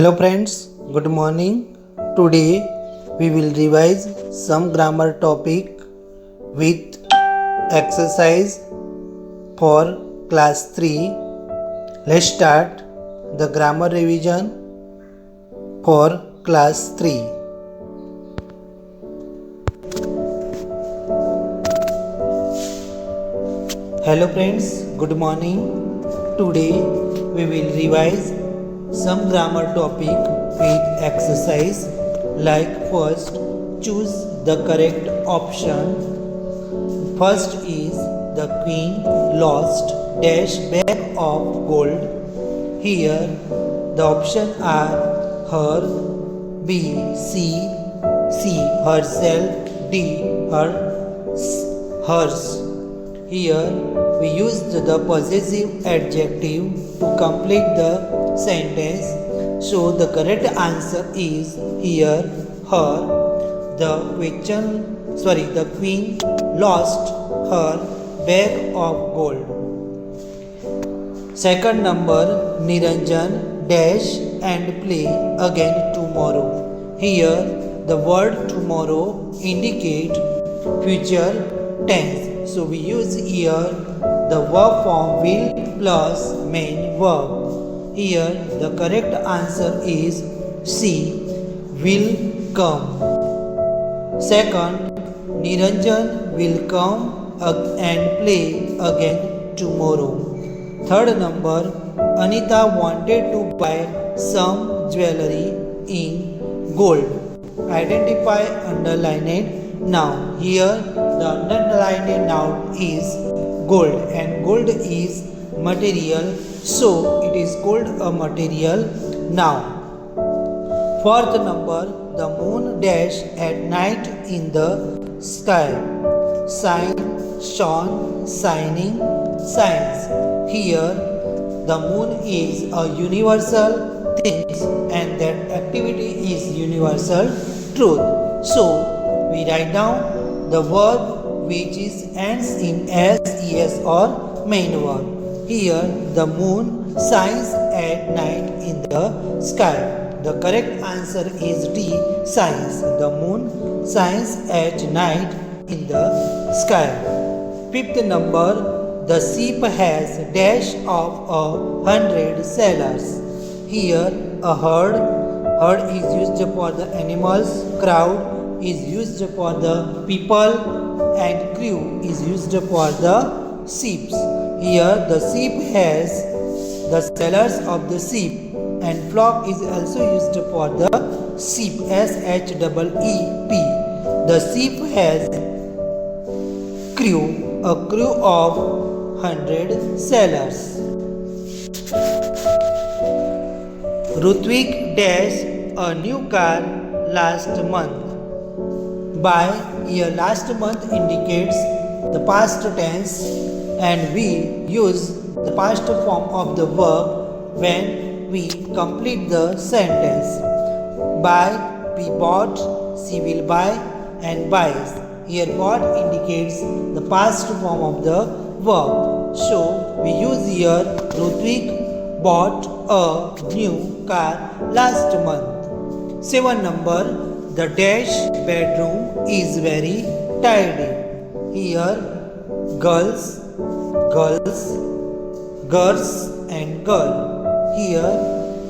Hello friends, good morning. Today we will revise some grammar topic with exercise for class 3. Let's start the grammar revision for class 3. Hello friends, good morning. Today we will revise some grammar topic with exercise like first choose the correct option. First is the queen lost dash bag of gold. Here the options are her, B, C herself, D hers. Here we used the possessive adjective to complete the sentence. So the correct answer is here her. The queen lost her bag of gold. Second number, Niranjan dash and play again tomorrow. Here the word tomorrow indicate future tense. So we use here the verb form will plus main verb. Here the correct answer is C, will come. Second, Niranjan will come and play again tomorrow. Third number, Anita wanted to buy some jewelry in gold. Identify underlined noun. Here the underlined noun is gold and gold is material, so it is called a material noun. Fourth number, the moon dash at night in the sky. Shine, shone, shining, shines. Here the moon is a universal thing and that activity is universal truth. So we write down the verb which is ends in s, es or main verb. Here the moon shines at night in the sky. The correct answer is D, shines. The moon shines at night in the sky. Fifth number, the sheep has dash of 100 sailors. Here a herd is used for the animals, crowd is used for the people, and crew is used for the ships. Here the sheep has the sailors of the ship and flock is also used for the sheep, SHEEP. The ship has crew, a crew of 100 sailors. Rutvik dash a new car last month. By here last month indicates the past tense and we use the past form of the verb when we complete the sentence. Buy, we bought, she will buy and buys. Here bought indicates the past form of the verb. So we use here Rutvik bought a new car last month. 7 number, the dash bedroom is very tidy. Here girls and girl. Here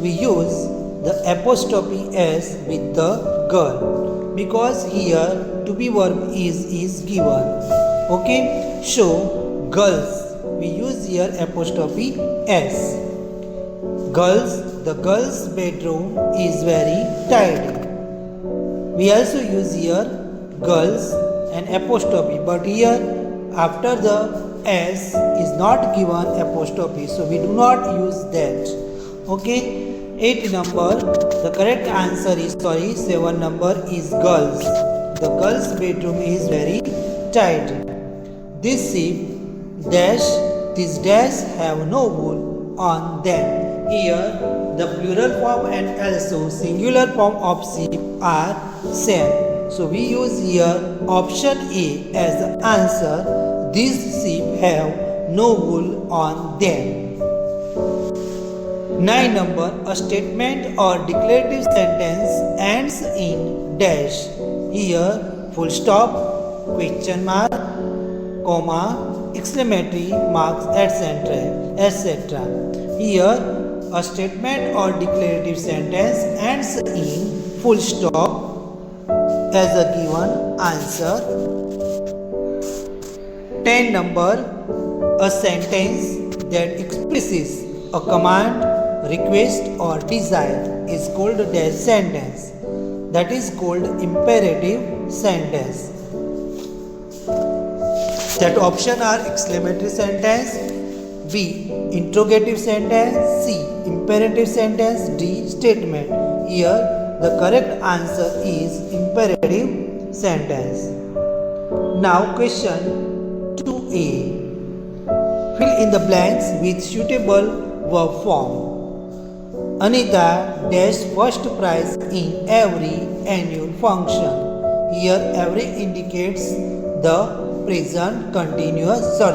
we use the apostrophe s with the girl because here to be verb is given. Okay, so girls we use here apostrophe s. Girls, the girls bedroom is very tidy. We also use here girls and apostrophe, but here after the s is not given apostrophe, so we do not use that. Okay, 8 number, the correct answer is 7 number is girls. The girls bedroom is very tidy. This dash have no wool on them. Here the plural form and also singular form of sheep are same. So we use here option A as the answer. These sheep have no wool on them. 9 number, a statement or declarative sentence ends in dash. Here full stop, question mark, comma, exclamatory marks, etc. Here a statement or declarative sentence ends in full stop as a given answer. 10 number, a sentence that expresses a command, request or desire is called a dash sentence. That is called imperative sentence. That option are exclamatory sentence, B. interrogative sentence, C. imperative sentence, D. statement. Here the correct answer is imperative sentence. Now question 2a. Fill in the blanks with suitable verb form. Anita dash first prize in every annual function. Here every indicates the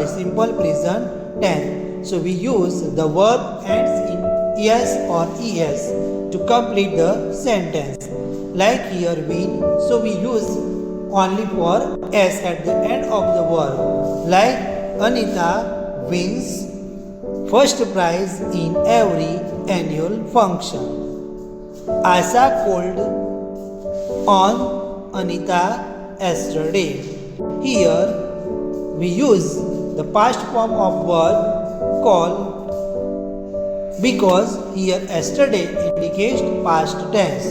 simple present tense. So we use the verb ends in es or es to complete the sentence. Like here win, so we use only for s at the end of the verb. Like Anita wins first prize in every annual function. Asha called on Anita yesterday. Here we use the past form of verb call because here yesterday indicates past tense.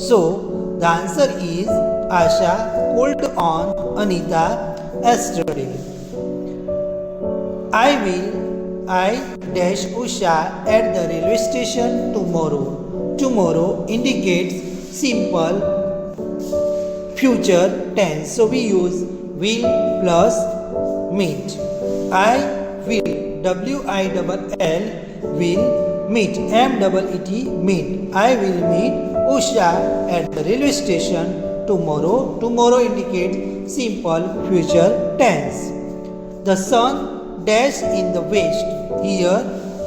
So the answer is Asha called on Anita yesterday. I dash Usha at the railway station tomorrow. Tomorrow indicates simple future tense. So we use will plus meet. I will, W-I-L-L, will meet, M-E-E-T, meet. I will meet Usha at the railway station tomorrow. Tomorrow indicates simple future tense. The sun dash in the west. Here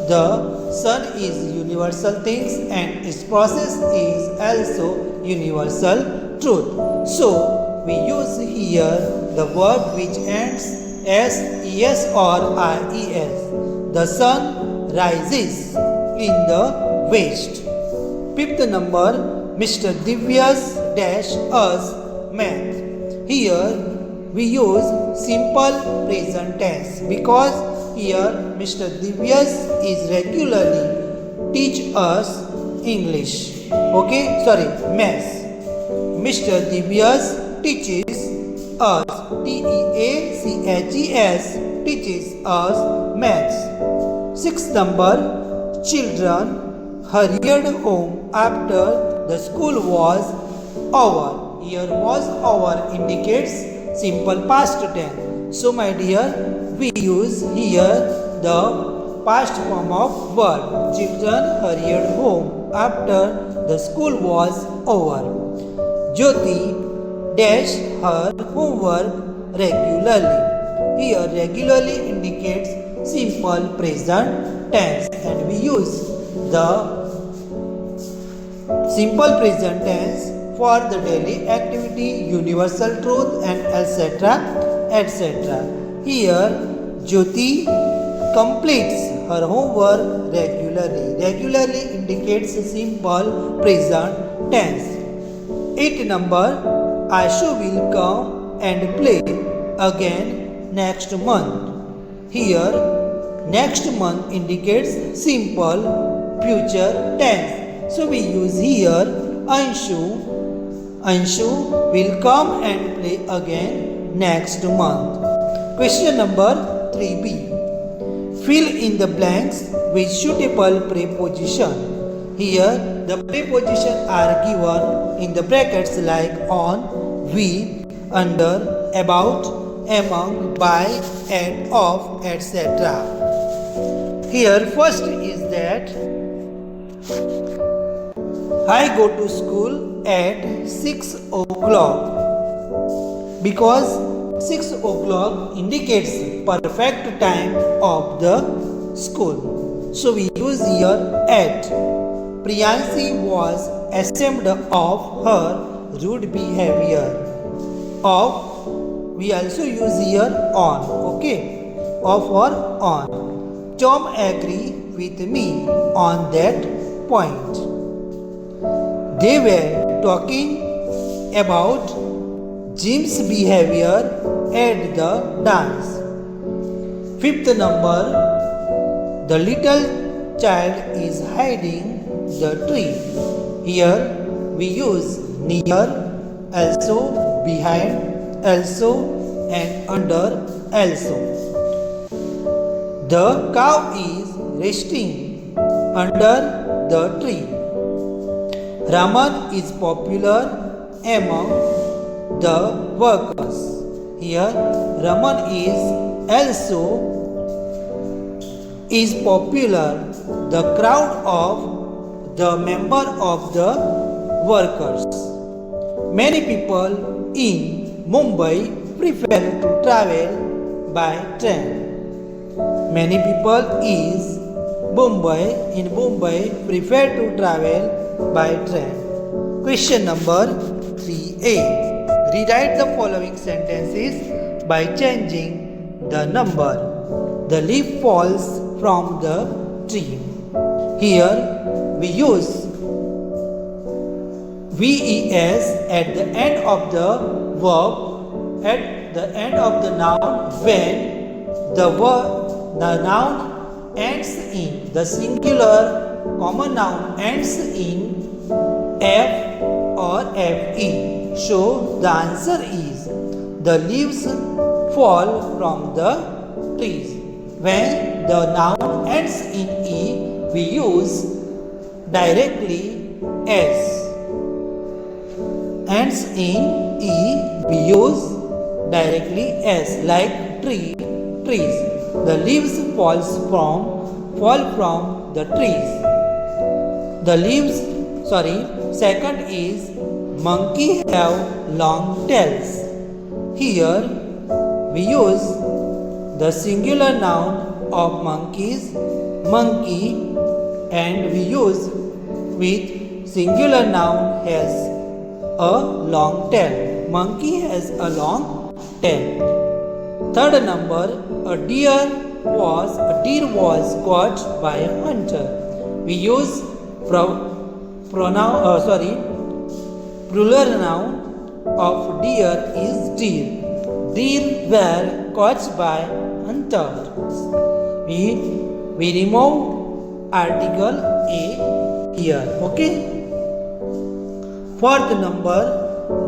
the sun is universal things and its process is also universal truth. So we use here the verb which ends s, es or res. The sun rises in the west. Fifth number, Mr. Divya's dash us math. Here we use simple present tense because here Mr. Divyas is regularly teach us English. Maths. Mr. Divyas teaches us, Teaches, teaches us maths. Sixth number, children hurried home after the school was over. Here was over indicates simple past tense. So my dear, we use here the past form of verb. Children hurried home after the school was over. Jyoti dash her homework regularly. Here regularly indicates simple present tense and we use the simple present tense for the daily activity, universal truth and etc. Here Jyoti completes her homework regularly. Regularly indicates simple present tense. 8 number, Ashu will come and play again next month. Here next month indicates simple future tense. So we use here Anshu. Anshu will come and play again next month. Question number 3b. Fill in the blanks with suitable preposition. Here the prepositions are given in the brackets like on, with, under, about, among, by, and of, etc. Here first is that I go to school at 6 o'clock because 6 o'clock indicates perfect time of the school. So we use here at. Priyanshi was ashamed of her rude behavior. Of we also use here on. Okay, of or on. Tom agree with me on that point. They were talking about Jim's behavior at the dance. Fifth number, the little child is hiding the tree. Here we use near, also, behind, also, and under, also. The cow is resting under the tree. Raman is popular among the workers. Here Raman is popular, the crowd of the member of the workers. Many people in Mumbai prefer to travel by train. Many people in Mumbai prefer to travel by train. Question number 3a. Rewrite the following sentences by changing the number. The leaf falls from the tree. Here we use VES at the end of the verb, at the end of the noun when the noun ends in the singular common noun ends in F or FE. So the answer is the leaves fall from the trees. When the noun ends in E, we use directly S. Ends in E, we use directly S, like trees. The leaves fall from the trees. Second is monkey have long tails. Here we use the singular noun of monkeys, monkey, and we use with singular noun has a long tail. Monkey has a long tail. Third number, a deer was caught by a hunter. We use plural noun of deer is deer. Deer were caught by hunters. We remove article a here. Okay. Fourth number,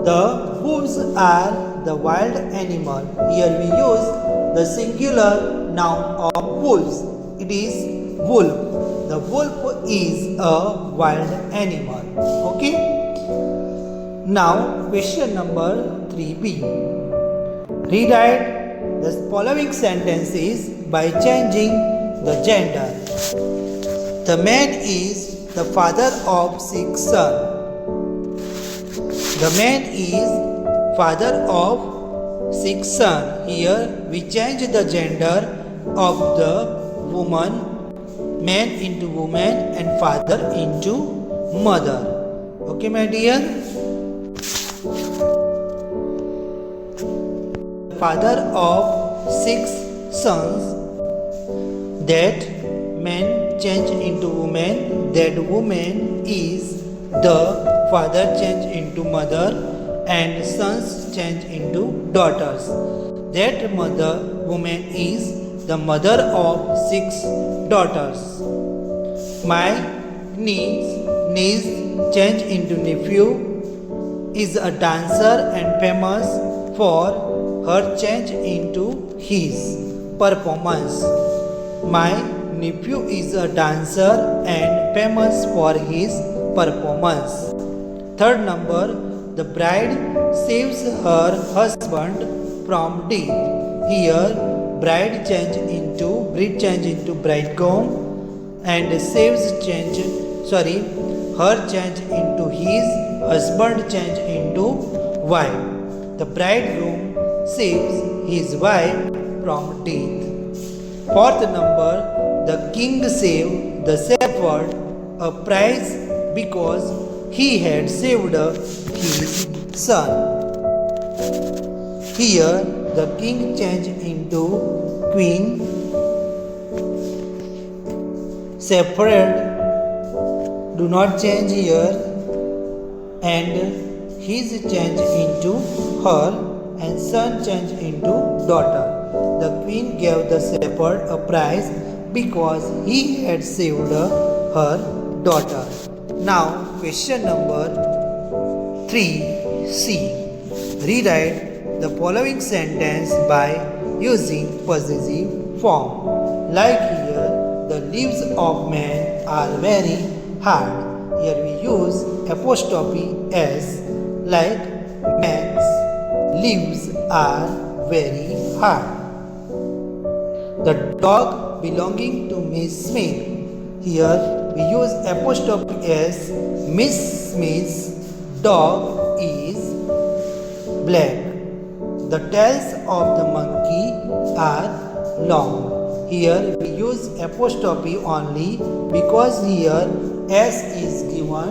the wolves are the wild animal. Here we use the singular noun of wolves. It is wolf. The wolf is a wild animal. Okay. Now question number 3b. Rewrite the following sentences by changing the gender. The man is the father of 6 sons. The man is father of 6 sons. Here we change the gender of the woman, man into woman and father into mother. Okay, my dear. Father of 6 sons. That man change into woman. That woman is the father change into mother, and sons change into daughters. That woman is the mother of 6 daughters. My niece change into nephew is a dancer and famous for her change into his performance. My nephew is a dancer and famous for his performance. Third number, the bride saves her husband from death. Here bride change into bridegroom and her change into his, husband change into wife. The bridegroom saves his wife from death. Fourth number, the king saved the shepherd a prize because he had saved his son. Here the king changed into queen. Shepherd do not change here, and his change into her, and son changed into daughter. The queen gave the shepherd a prize because he had saved her daughter. Now question number 3C. Rewrite the following sentence by using possessive form. Like here, the lives of men are very hard. Here we use apostrophe s, like man's lives are very hard. The dog belonging to Miss Smith. Here we use apostrophe s. Miss Smith's dog is black. The tails of the monkey are long. Here we use apostrophe only because here s is given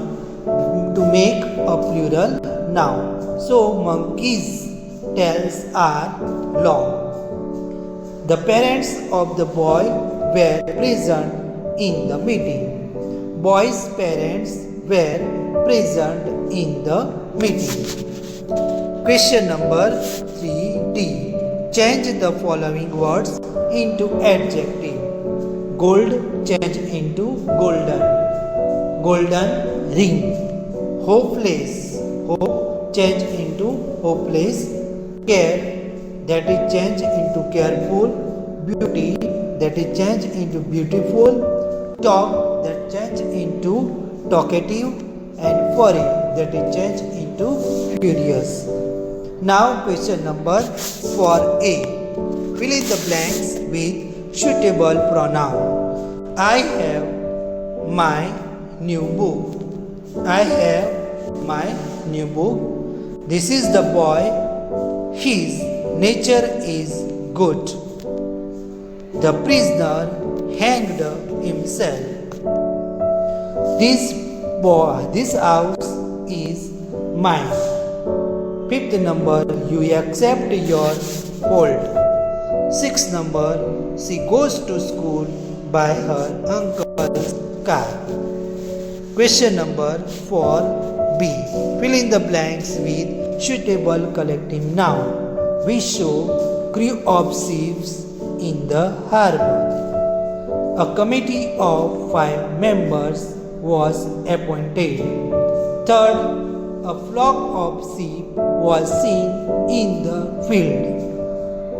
to make a plural noun. So monkey's tails are long. The parents of the boy were present in the meeting. Boy's parents were present in the meeting. Question number 3D. Change the following words into adjective. Gold change into golden. Golden ring. Hopeless. Hope change into hopeless. Care that is changed into careful. Beauty that is changed into beautiful. Talk that changed into talkative. And fury that is changed into furious. Now question number 4A. Fill in the blanks with suitable pronoun. I have my new book. I have my new book. This is the boy. His nature is good. The prisoner hanged himself. This house is mine. Fifth number, you accept your fault. Sixth number, she goes to school by her uncle's car. Question number 4B. Fill in the blanks with suitable collective noun. We show crew of ships in the harbor. A committee of 5 members was appointed. Third, a flock of sheep was seen in the field.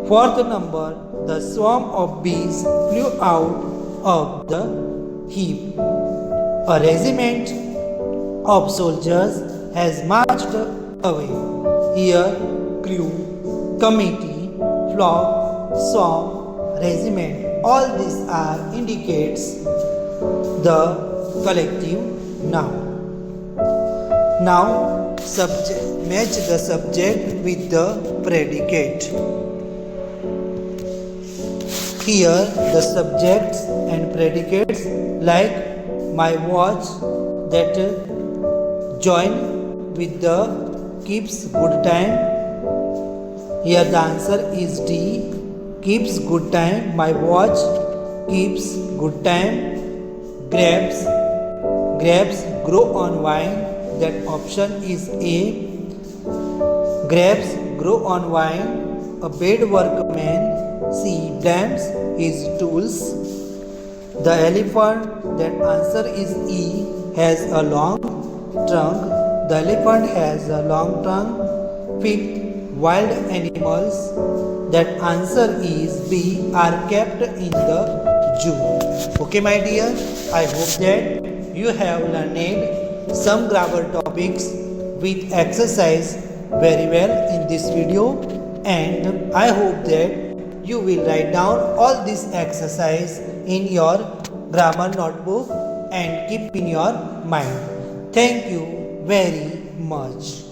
Fourth number, the swarm of bees flew out of the heap. A regiment of soldiers has marched away. Here, crew, committee, flock, swarm, regiment, all these are indicates the collective noun. Now, match the subject with the predicate. Here, the subjects and predicates like my watch that join with the keeps good time. Here, the answer is D. Keeps good time. My watch keeps good time. Grapes grow on vine. That option is A. Grapes grow on vine. A bad workman, C, blames his tools. The elephant, that answer is E, has a long trunk. The elephant has a long trunk. Fifth, wild animals, that answer is B, are kept in the zoo. Okay, my dear, I hope that you have learned some grammar topics with exercise very well in this video, and I hope that you will write down all this exercise in your grammar notebook and keep in your mind. Thank you very much.